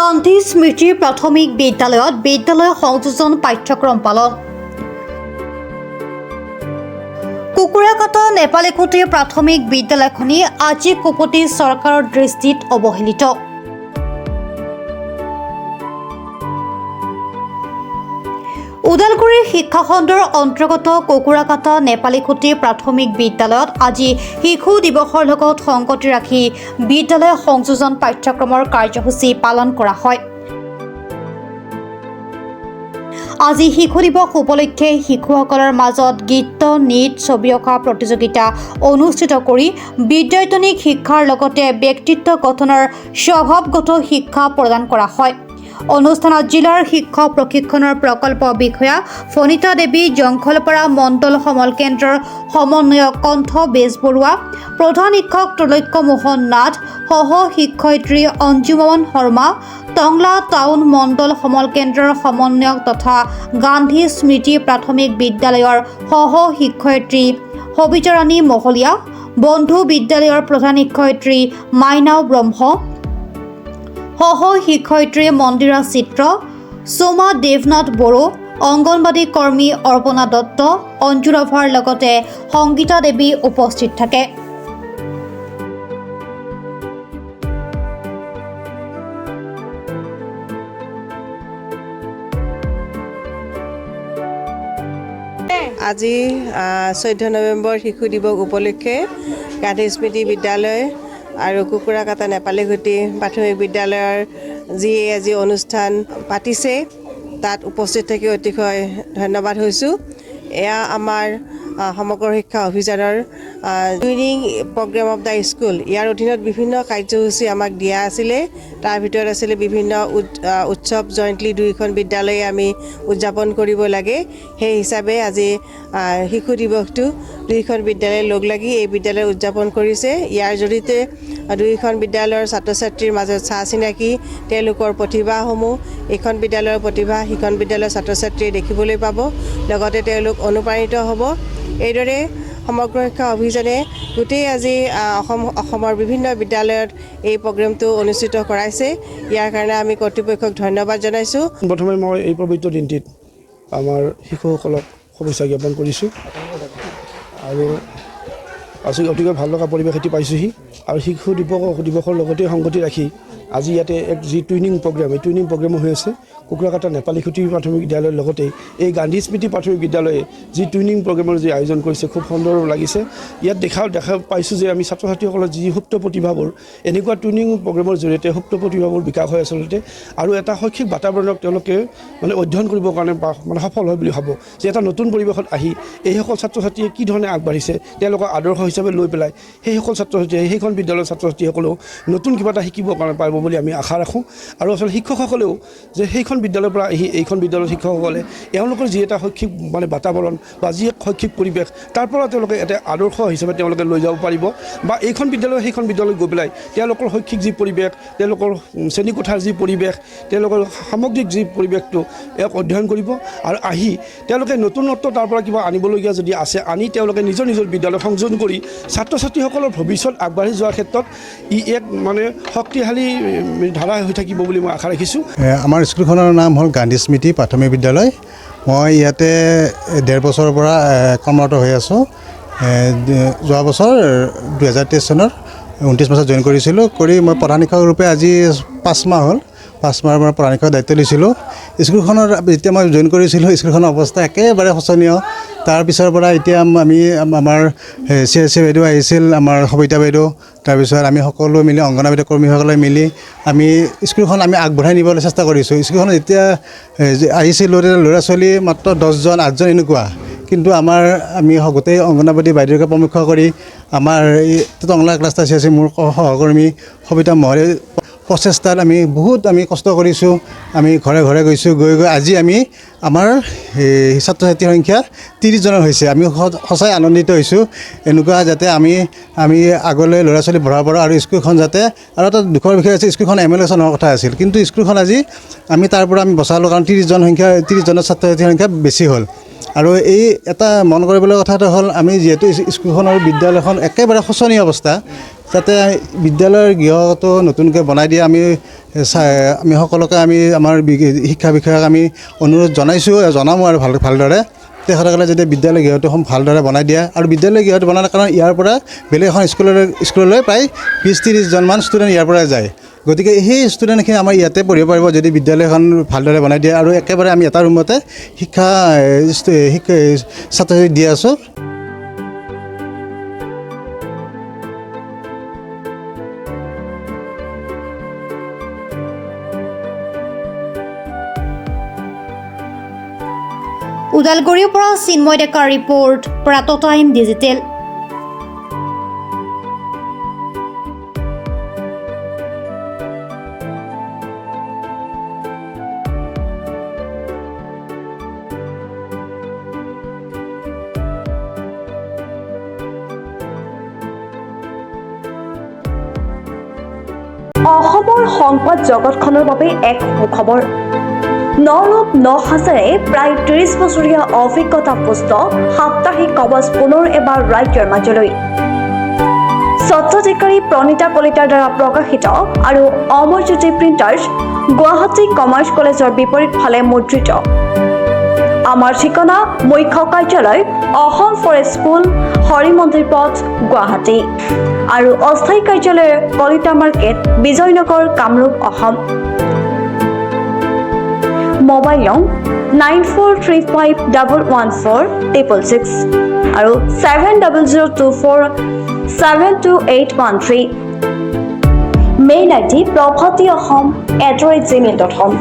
গান্ধী স্মৃতি প্ৰাথমিক বিদ্যালয়ত বিদ্যালয় সংযোজন পাঠ্যক্ৰম পালন। কুকুৰাকাটা নেপালীকুটি প্ৰাথমিক বিদ্যালয়খনি আজি কুপতি চৰকাৰৰ দৃষ্টিত অৱহেলিত। ওদালগুৰি শিক্ষাখণ্ডৰ অন্তৰ্গত কুকুৰাকাটা নেপালীকুটি প্ৰাথমিক বিদ্যালয়ত আজি শিশু দিৱসৰ লগত সংগতি ৰাখি বিদ্যালয় সংযোজন পাঠ্যক্ৰমৰ কাৰ্যসূচী পালন কৰা হয়। আজি শিশু দিৱস উপলক্ষে শিশুসকলৰ মাজত গীত, নৃত্য, ছবি অঁকা প্ৰতিযোগিতা অনুষ্ঠিত কৰি বিদ্যায়তনিক শিক্ষাৰ লগতে ব্যক্তিত্ব গঠনৰ স্বভাৱগত শিক্ষা প্ৰদান কৰা হয়। অনুষ্ঠানত জিলাৰ শিক্ষক প্ৰশিক্ষণৰ প্ৰকল্প বিষয়া ফণিতা দেৱী, জংঘলপাৰা মণ্ডল সমল কেন্দ্ৰৰ সমন্বয়ক কণ্ঠ বেজবৰুৱা, প্ৰধান শিক্ষক ত্ৰৈলোক্য মোহন নাথ, সহ শিক্ষয়িত্ৰী অঞ্জুমন শৰ্মা, টংলা টাউন মণ্ডল সমল কেন্দ্ৰৰ সমন্বয়ক তথা গান্ধী স্মৃতি প্ৰাথমিক বিদ্যালয়ৰ সহ শিক্ষয়িত্ৰী সবিতাৰাণী মহলীয়া, বন্ধু বিদ্যালয়ৰ প্ৰধান শিক্ষয়িত্ৰী মাইনাও ব্ৰহ্ম, সহ শিক্ষয়িত্ৰী মন্দিৰা চিত্ৰ, সোমা দেৱনাথ বড়ো, অংগনবাদী কৰ্মী অৰ্পণা দত্ত, অঞ্জু ৰাভাৰ লগতে সংগীতা দেৱী উপস্থিত থাকে। আজি 14 নৱেম্বৰ শিশু দিৱস উপলক্ষে গান্ধী স্মৃতি বিদ্যালয় আৰু কুকুৰাকাটা নেপালীকুটি প্ৰাথমিক বিদ্যালয়ৰ যি আজি অনুষ্ঠান পাতিছে তাত উপস্থিত থাকি অতিশয় ধন্যবাদ হৈছোঁ। এয়া আমাৰ সমগ্ৰ শিক্ষা অভিযানৰ twinning programme of the school, ইয়াৰ অধীনত বিভিন্ন কাৰ্যসূচী আমাক দিয়া আছিলে। তাৰ ভিতৰত আছিলে বিভিন্ন উৎসৱ জইণ্টলি দুয়োখন বিদ্যালয়ে আমি উদযাপন কৰিব লাগে। সেই হিচাপে আজি শিশু দিৱসটো দুয়োখন বিদ্যালয়ে লগ লাগি এই বিদ্যালয় উদযাপন কৰিছে। ইয়াৰ জৰিয়তে দুয়োখন বিদ্যালয়ৰ ছাত্ৰ ছাত্ৰীৰ মাজত চাহ চিনাকি, তেওঁলোকৰ প্ৰতিভাসমূহ, এইখন বিদ্যালয়ৰ প্ৰতিভা সিখন বিদ্যালয়ৰ ছাত্ৰ ছাত্ৰীয়ে দেখিবলৈ পাব, লগতে তেওঁলোক অনুপ্ৰাণিত হ'ব। এইদৰে সমগ্ৰ শিক্ষা অভিযানে গোটেই আজি অসমৰ বিভিন্ন বিদ্যালয়ত এই প্ৰগ্ৰেমটো অনুষ্ঠিত কৰাইছে। ইয়াৰ কাৰণে আমি কৰ্তৃপক্ষক ধন্যবাদ জনাইছোঁ। প্ৰথমে মই এই পবিত্ৰ দিনটিত আমাৰ শিশুসকলক শুভেচ্ছা জ্ঞাপন কৰিছোঁ আৰু আজি অতিকৈ ভাল লগা পৰিৱেশ এটি পাইছোঁহি আৰু শিশু দিৱসৰ লগতে সংগতি ৰাখি আজি ইয়াতে এক যি টুইনিং প্ৰগ্ৰেম, এই টুইনিং প্ৰগ্ৰেমো হৈ আছে কুকুৰাকাটা নেপালীকুটি প্ৰাথমিক বিদ্যালয়ৰ লগতে এই গান্ধী স্মৃতি প্ৰাথমিক বিদ্যালয়ে যি টুইনিং প্ৰগ্ৰেমৰ যি আয়োজন কৰিছে খুব সুন্দৰ লাগিছে। ইয়াত দেখা পাইছোঁ যে আমি ছাত্ৰ ছাত্ৰীসকলৰ যি সুপ্ত প্ৰতিভাবোৰ এনেকুৱা টুইনিং প্ৰগ্ৰেমৰ জৰিয়তে সুপ্ত প্ৰতিভাবোৰ বিকাশ হয় আচলতে, আৰু এটা শৈক্ষিক বাতাবৰণক তেওঁলোকে অধ্যয়ন কৰিবৰ কাৰণে সফল হয় বুলি ভাবোঁ। যে এটা নতুন পৰিৱেশত আহি এইসকল ছাত্ৰ ছাত্ৰীয়ে কি ধৰণে আগবাঢ়িছে তেওঁলোকৰ আদৰ্শ হিচাপে লৈ পেলাই সেইসকল ছাত্ৰ ছাত্ৰীয়ে সেইখন বিদ্যালয়ৰ ছাত্ৰ ছাত্ৰীসকলেও নতুন কিবা এটা শিকিবৰ কাৰণে পাৰিব বুলি আমি আশা ৰাখোঁ। আৰু আচলতে শিক্ষকসকলেও যে সেইখন বিদ্যালয়ৰ পৰা আহি এইখন বিদ্যালয়ৰ শিক্ষকসকলে এওঁলোকৰ যি এটা শৈক্ষিক বাতাবৰণ বা যি এক শৈক্ষিক পৰিৱেশ তাৰ পৰা তেওঁলোকে এটা আদৰ্শ হিচাপে তেওঁলোকে লৈ যাব পাৰিব, বা এইখন বিদ্যালয় সেইখন বিদ্যালয়ত গৈ পেলাই তেওঁলোকৰ শৈক্ষিক যি পৰিৱেশ, তেওঁলোকৰ শ্ৰেণীকোঠাৰ যি পৰিৱেশ, তেওঁলোকৰ সামগ্ৰিক যি পৰিৱেশটো ইয়াক অধ্যয়ন কৰিব আৰু আহি তেওঁলোকে নতুনত্ব তাৰ পৰা কিবা আনিবলগীয়া যদি আছে আনি তেওঁলোকে নিজৰ বিদ্যালয় সংযোজন কৰি ছাত্ৰ ছাত্ৰীসকলৰ ভৱিষ্যত আগবাঢ়ি যোৱাৰ ক্ষেত্ৰত ই এক শক্তিশালী ধাৰা হৈ থাকিব বুলি মই আশা ৰাখিছোঁ। আমাৰ স্কুলখনৰ নাম হ'ল গান্ধী স্মৃতি প্ৰাথমিক বিদ্যালয়। মই ইয়াতে 1.5 বছৰৰ পৰা কৰ্মৰত হৈ আছোঁ। যোৱা বছৰ 2023 চনৰ 29 মাহত জইন কৰিছিলোঁ। মই প্ৰধান শিক্ষক ৰূপে আজি 5 মাহ হ'ল। 5 মাহৰ পৰা প্ৰধান শিক্ষকৰ দায়িত্ব লৈছিলোঁ। স্কুলখনৰ যেতিয়া মই জইন কৰিছিলোঁ স্কুলখনৰ অৱস্থা একেবাৰে শোচনীয়। তাৰপিছৰ পৰা এতিয়া আমাৰ CSC বাইদেউ আহিছিল, আমাৰ সবিতা বাইদেউ, তাৰপিছত আমি সকলো মিলি অংগনবাদী কৰ্মীসকলে মিলি আমি স্কুলখন আগবঢ়াই নিবলৈ চেষ্টা কৰিছোঁ। স্কুলখনত যেতিয়া আহিছিলোঁ ল'ৰা ছোৱালী মাত্ৰ 10জন 8জন এনেকুৱা, কিন্তু আমি গোটেই অংগনবাদী বাইদেউকে প্ৰমুখ কৰি আমাৰ এই টংলা ক্লাষ্টাৰ CSC মোৰ সহকৰ্মী সবিতা মহলীৰ প্ৰচেষ্টাত বহুত কষ্ট কৰিছোঁ। আমি ঘৰে ঘৰে গৈছোঁ, গৈ আজি আমাৰ ছাত্ৰ ছাত্ৰীৰ সংখ্যা 30 জনৰ হৈছে। আমি সঁচাই আনন্দিত হৈছোঁ। এনেকুৱা যাতে আমি আগলৈ ল'ৰা ছোৱালী বঢ়াব পাৰোঁ আৰু স্কুলখন যাতে, আৰু এটা দুখৰ বিষয় আছে, স্কুলখন MLSN হোৱাৰ কথা আছিল, কিন্তু স্কুলখন আজি তাৰ পৰা বচালোঁ কাৰণ 30 জনৰ ছাত্ৰ ছাত্ৰীৰ সংখ্যা বেছি হ'ল। আৰু এই এটা মন কৰিবলগীয়া কথা এটা হ'ল, আমি যিহেতু স্কুলখনৰ বিদ্যালয়খন একেবাৰে শোচনীয় অৱস্থা, যাতে বিদ্যালয়ৰ গৃহটো নতুনকৈ বনাই দিয়ে আমি সকলোকে আমি আমাৰ শিক্ষা বিষয়াক আমি অনুৰোধ জনামো আৰু ভালদৰে তেখেতসকলে যদি বিদ্যালয় গৃহটো ভালদৰে বনাই দিয়ে আৰু বিদ্যালয় গৃহটো বনালে কাৰণ ইয়াৰ পৰা বেলেগ এখন স্কুললৈ প্ৰায় 20-30জনমান ষ্টুডেণ্ট ইয়াৰ পৰাই যায় গতিকে সেই ষ্টুডেণ্টখিনি আমাৰ ইয়াতে পঢ়িব পাৰিব যদি বিদ্যালয়খন ভালদৰে বনাই দিয়ে আৰু একেবাৰে আমি এটা ৰুমতে শিক্ষা ছাত্ৰ ছাত্ৰীক দি আছোঁ। ওদালগুৰিৰ পৰা চিন্ময় ডেকাৰ ৰিপৰ্ট, প্ৰাত টাইম ডিজিটেল। অসমৰ সংবাদ জগতখনৰ বাবে এক সুখবৰ। নৰূপ নসাজেৰে প্ৰায় 30 বছৰীয়া অভিজ্ঞতাপুষ্ট সাপ্তাহিক কবচ পুনৰ এবাৰ ৰাজ্যৰ মাজলৈ। স্বত্বাধিকাৰী প্ৰণীতা কলিতাৰ দ্বাৰা প্ৰকাশিত আৰু অমৰজ্যোতি প্ৰিণ্টাৰ্ছ, গুৱাহাটী কমাৰ্চ কলেজৰ বিপৰীত ফালে মুদ্ৰিত। আমাৰ ঠিকনা মুখ্য কাৰ্যালয় অসম ফৰেষ্ট স্কুল, হৰি মন্দিৰ পথ, গুৱাহাটী আৰু অস্থায়ী কাৰ্যালয় কলিতা মাৰ্কেট, বিজয়নগৰ, কামৰূপ, অসম। মোবাইল নং 9435114666 আৰু 7002472813। Mail ID probhatiahom@gmail.com।